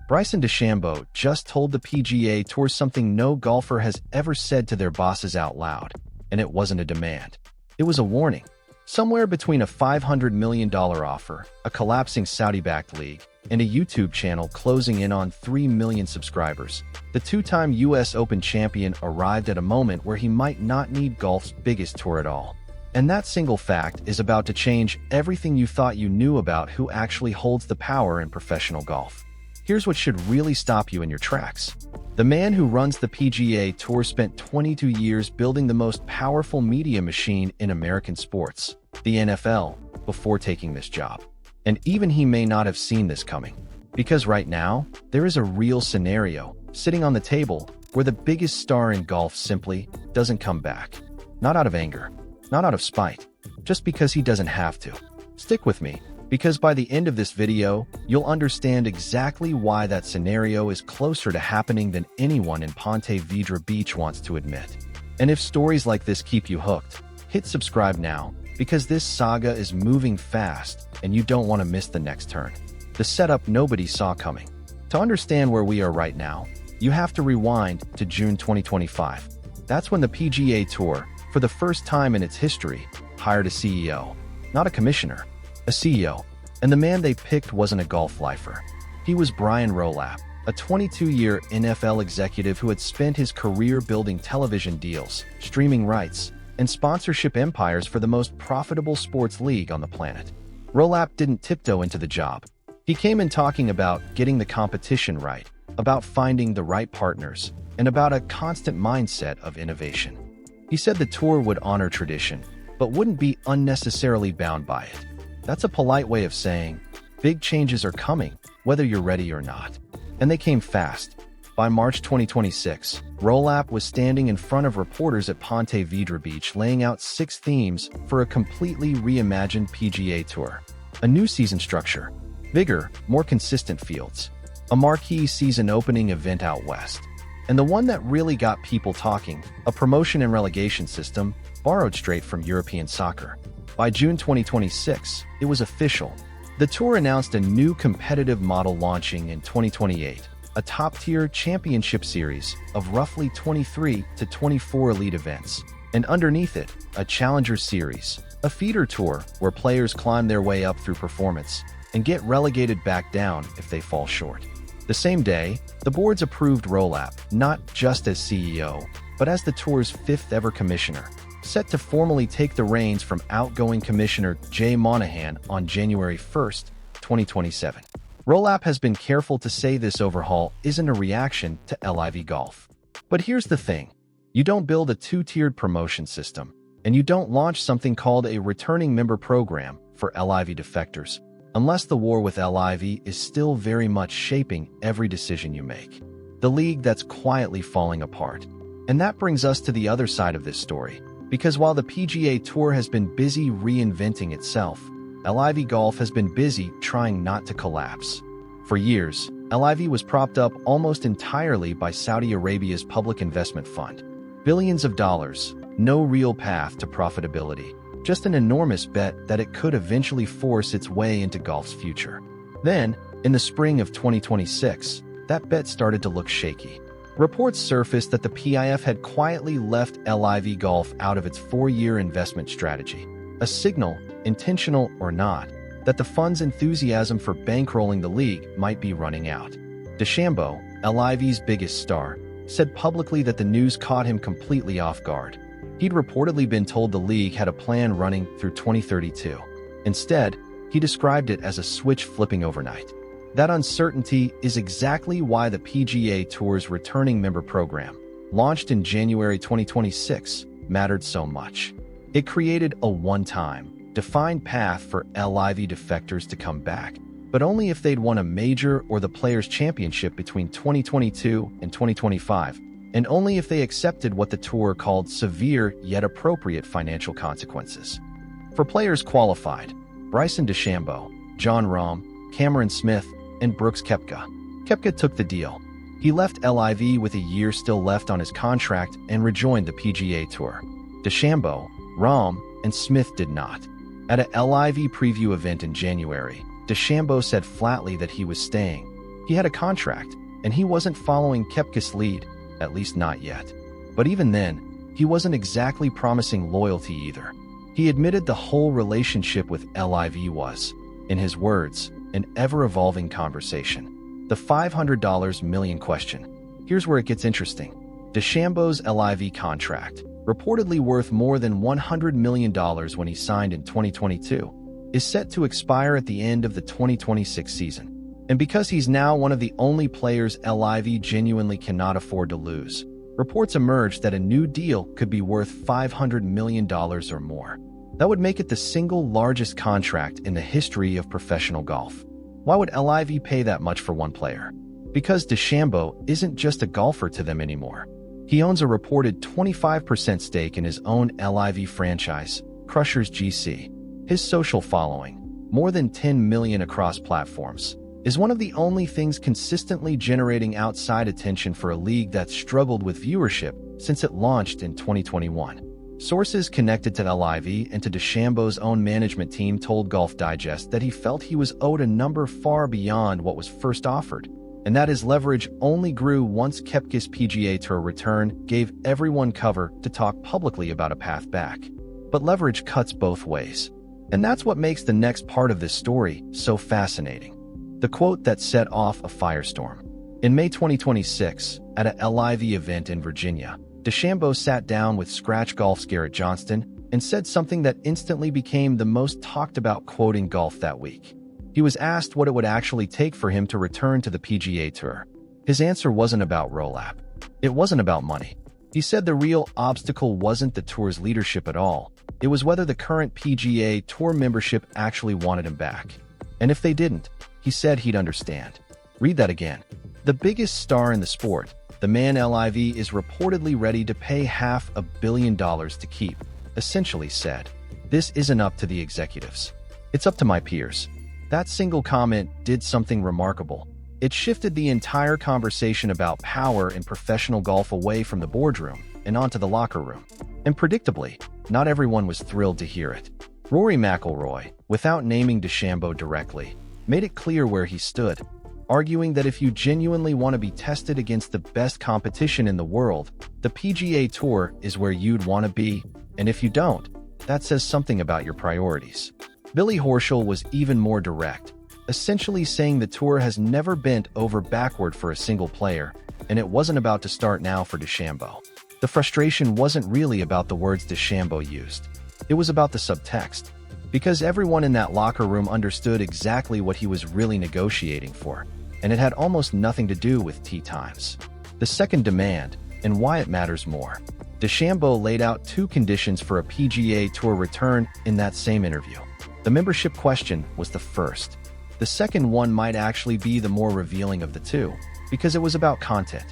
Bryson DeChambeau just told the PGA Tour something no golfer has ever said to their bosses out loud, and it wasn't a demand. It was a warning. Somewhere between a $500 million offer, a collapsing Saudi-backed league, and a YouTube channel closing in on 3 million subscribers, the two-time US Open champion arrived at a moment where he might not need golf's biggest tour at all. And that single fact is about to change everything you thought you knew about who actually holds the power in professional golf. Here's what should really stop you in your tracks. The man who runs the PGA Tour spent 22 years building the most powerful media machine in American sports, the NFL, before taking this job. And even he may not have seen this coming. Because right now, there is a real scenario sitting on the table where the biggest star in golf simply doesn't come back. Not out of anger, not out of spite, just because he doesn't have to. Stick with me, because by the end of this video, you'll understand exactly why that scenario is closer to happening than anyone in Ponte Vedra Beach wants to admit. And if stories like this keep you hooked, hit subscribe now, because this saga is moving fast and you don't want to miss the next turn. The setup nobody saw coming. To understand where we are right now, you have to rewind to June 2025. That's when the PGA Tour, for the first time in its history, hired a CEO. Not a commissioner, a CEO. And the man they picked wasn't a golf lifer. He was Brian Rolapp, a 22-year NFL executive who had spent his career building television deals, streaming rights, and sponsorship empires for the most profitable sports league on the planet. Rolapp didn't tiptoe into the job. He came in talking about getting the competition right, about finding the right partners, and about a constant mindset of innovation. He said the tour would honor tradition, but wouldn't be unnecessarily bound by it. That's a polite way of saying, big changes are coming, whether you're ready or not. And they came fast. By March 2026, Rolapp was standing in front of reporters at Ponte Vedra Beach laying out 6 themes for a completely reimagined PGA Tour. A new season structure, bigger, more consistent fields, a marquee season opening event out west, and the one that really got people talking, a promotion and relegation system borrowed straight from European soccer. By June 2026, it was official. The tour announced a new competitive model launching in 2028. A top-tier championship series of roughly 23 to 24 elite events, and underneath it, a challenger series, a feeder tour where players climb their way up through performance and get relegated back down if they fall short. The same day, the boards approved Rolapp not just as CEO, but as the tour's 5th ever commissioner, set to formally take the reins from outgoing commissioner Jay Monahan on January 1st, 2027. Rolapp has been careful to say this overhaul isn't a reaction to LIV Golf. But here's the thing. You don't build a 2-tiered promotion system, and you don't launch something called a returning member program for LIV defectors, unless the war with LIV is still very much shaping every decision you make. The league that's quietly falling apart. And that brings us to the other side of this story, because while the PGA Tour has been busy reinventing itself, LIV Golf has been busy trying not to collapse. For years, LIV was propped up almost entirely by Saudi Arabia's public investment fund. Billions of dollars, no real path to profitability, just an enormous bet that it could eventually force its way into golf's future. Then, in the spring of 2026, that bet started to look shaky. Reports surfaced that the PIF had quietly left LIV Golf out of its 4-year investment strategy, a signal, intentional or not, that the fund's enthusiasm for bankrolling the league might be running out. DeChambeau, LIV's biggest star, said publicly that the news caught him completely off guard. He'd reportedly been told the league had a plan running through 2032. Instead, he described it as a switch flipping overnight. That uncertainty is exactly why the PGA Tour's returning member program, launched in January 2026, mattered so much. It created a one-time, defined path for LIV defectors to come back, but only if they'd won a major or the Players' Championship between 2022 and 2025, and only if they accepted what the tour called severe yet appropriate financial consequences. For players qualified, Bryson DeChambeau, Jon Rahm, Cameron Smith, and Brooks Koepka. Koepka took the deal. He left LIV with a year still left on his contract and rejoined the PGA Tour. DeChambeau, Rahm, and Smith did not. At a LIV preview event in January, DeChambeau said flatly that he was staying. He had a contract, and he wasn't following Koepka's lead, at least not yet. But even then, he wasn't exactly promising loyalty either. He admitted the whole relationship with LIV was, in his words, an ever-evolving conversation. The $500 million question. Here's where it gets interesting. DeChambeau's LIV contract, reportedly worth more than $100 million when he signed in 2022, is set to expire at the end of the 2026 season. And because he's now one of the only players LIV genuinely cannot afford to lose, reports emerged that a new deal could be worth $500 million or more. That would make it the single largest contract in the history of professional golf. Why would LIV pay that much for one player? Because DeChambeau isn't just a golfer to them anymore. He owns a reported 25% stake in his own LIV franchise, Crushers GC. His social following, more than 10 million across platforms, is one of the only things consistently generating outside attention for a league that's struggled with viewership since it launched in 2021. Sources connected to LIV and to DeChambeau's own management team told Golf Digest that he felt he was owed a number far beyond what was first offered, and that his leverage only grew once Koepka's PGA Tour return gave everyone cover to talk publicly about a path back. But leverage cuts both ways. And that's what makes the next part of this story so fascinating. The quote that set off a firestorm. In May 2026, at a LIV event in Virginia, DeChambeau sat down with Scratch Golf's Garrett Johnston and said something that instantly became the most talked about quote in golf that week. He was asked what it would actually take for him to return to the PGA Tour. His answer wasn't about Rolapp. It wasn't about money. He said the real obstacle wasn't the tour's leadership at all. It was whether the current PGA Tour membership actually wanted him back. And if they didn't, he said he'd understand. Read that again. The biggest star in the sport, the man LIV is reportedly ready to pay $500 million to keep, essentially said, "This isn't up to the executives. It's up to my peers." That single comment did something remarkable. It shifted the entire conversation about power in professional golf away from the boardroom and onto the locker room. And predictably, not everyone was thrilled to hear it. Rory McIlroy, without naming DeChambeau directly, made it clear where he stood, arguing that if you genuinely want to be tested against the best competition in the world, the PGA Tour is where you'd want to be, and if you don't, that says something about your priorities. Billy Horschel was even more direct, essentially saying the tour has never bent over backward for a single player, and it wasn't about to start now for DeChambeau. The frustration wasn't really about the words DeChambeau used. It was about the subtext, because everyone in that locker room understood exactly what he was really negotiating for, and it had almost nothing to do with tee times. The second demand, and why it matters more. DeChambeau laid out two conditions for a PGA Tour return in that same interview. The membership question was the first. The second one might actually be the more revealing of the two, because it was about content.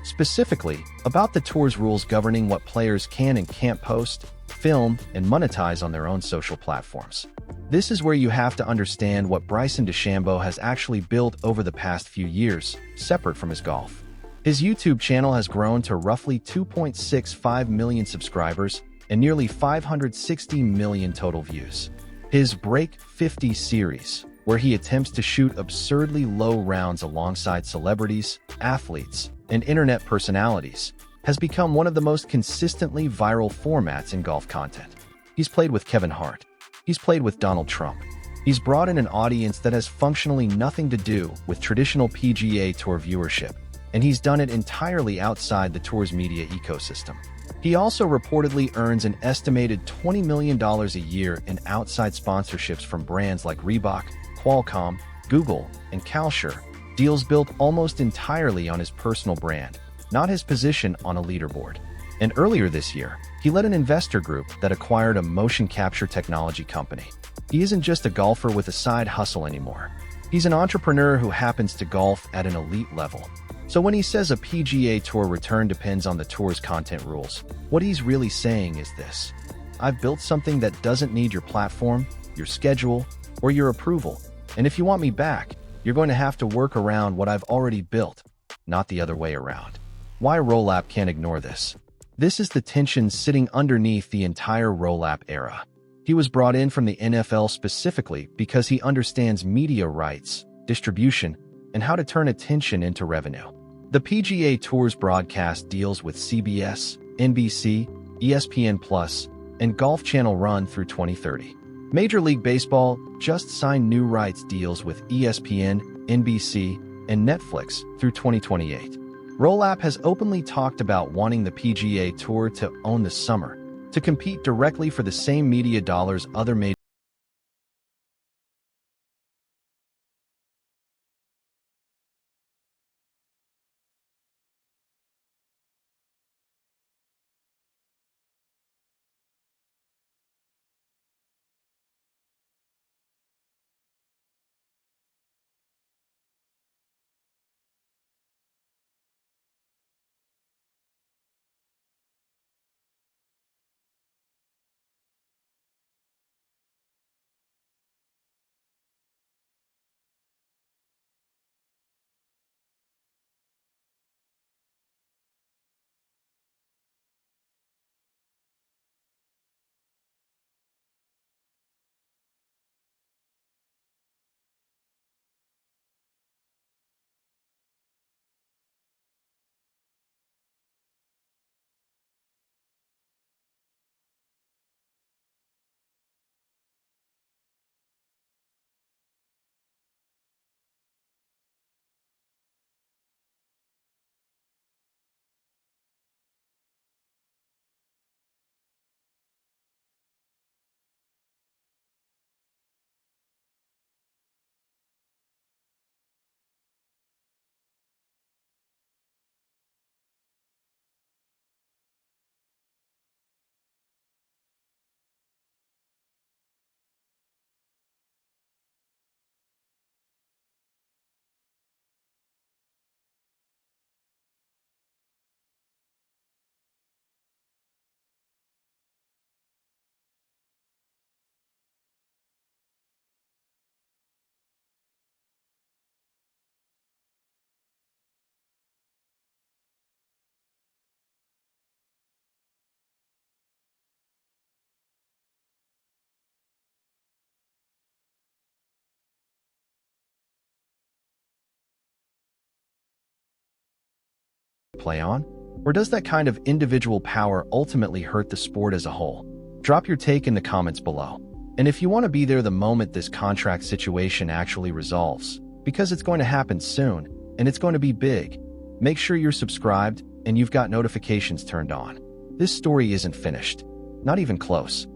Specifically, about the tour's rules governing what players can and can't post, film, and monetize on their own social platforms. This is where you have to understand what Bryson DeChambeau has actually built over the past few years, separate from his golf. His YouTube channel has grown to roughly 2.65 million subscribers and nearly 560 million total views. His Break 50 series, where he attempts to shoot absurdly low rounds alongside celebrities, athletes, and internet personalities, has become one of the most consistently viral formats in golf content. He's played with Kevin Hart. He's played with Donald Trump. He's brought in an audience that has functionally nothing to do with traditional PGA Tour viewership, and he's done it entirely outside the tour's media ecosystem. He also reportedly earns an estimated $20 million a year in outside sponsorships from brands like Reebok, Qualcomm, Google, and Kalsher, deals built almost entirely on his personal brand, not his position on a leaderboard. And earlier this year, he led an investor group that acquired a motion capture technology company. He isn't just a golfer with a side hustle anymore. He's an entrepreneur who happens to golf at an elite level. So when he says a PGA Tour return depends on the tour's content rules, what he's really saying is this: I've built something that doesn't need your platform, your schedule, or your approval. And if you want me back, you're going to have to work around what I've already built, not the other way around. Why Rolapp can't ignore this? This is the tension sitting underneath the entire Rolapp era. He was brought in from the NFL specifically because he understands media rights, distribution, and how to turn attention into revenue. The PGA Tour's broadcast deals with CBS, NBC, ESPN+, and Golf Channel run through 2030. Major League Baseball just signed new rights deals with ESPN, NBC, and Netflix through 2028. Rolapp has openly talked about wanting the PGA Tour to own the summer, to compete directly for the same media dollars other major play on? Or does that kind of individual power ultimately hurt the sport as a whole? Drop your take in the comments below. And if you want to be there the moment this contract situation actually resolves, because it's going to happen soon, and it's going to be big, make sure you're subscribed and you've got notifications turned on. This story isn't finished. Not even close.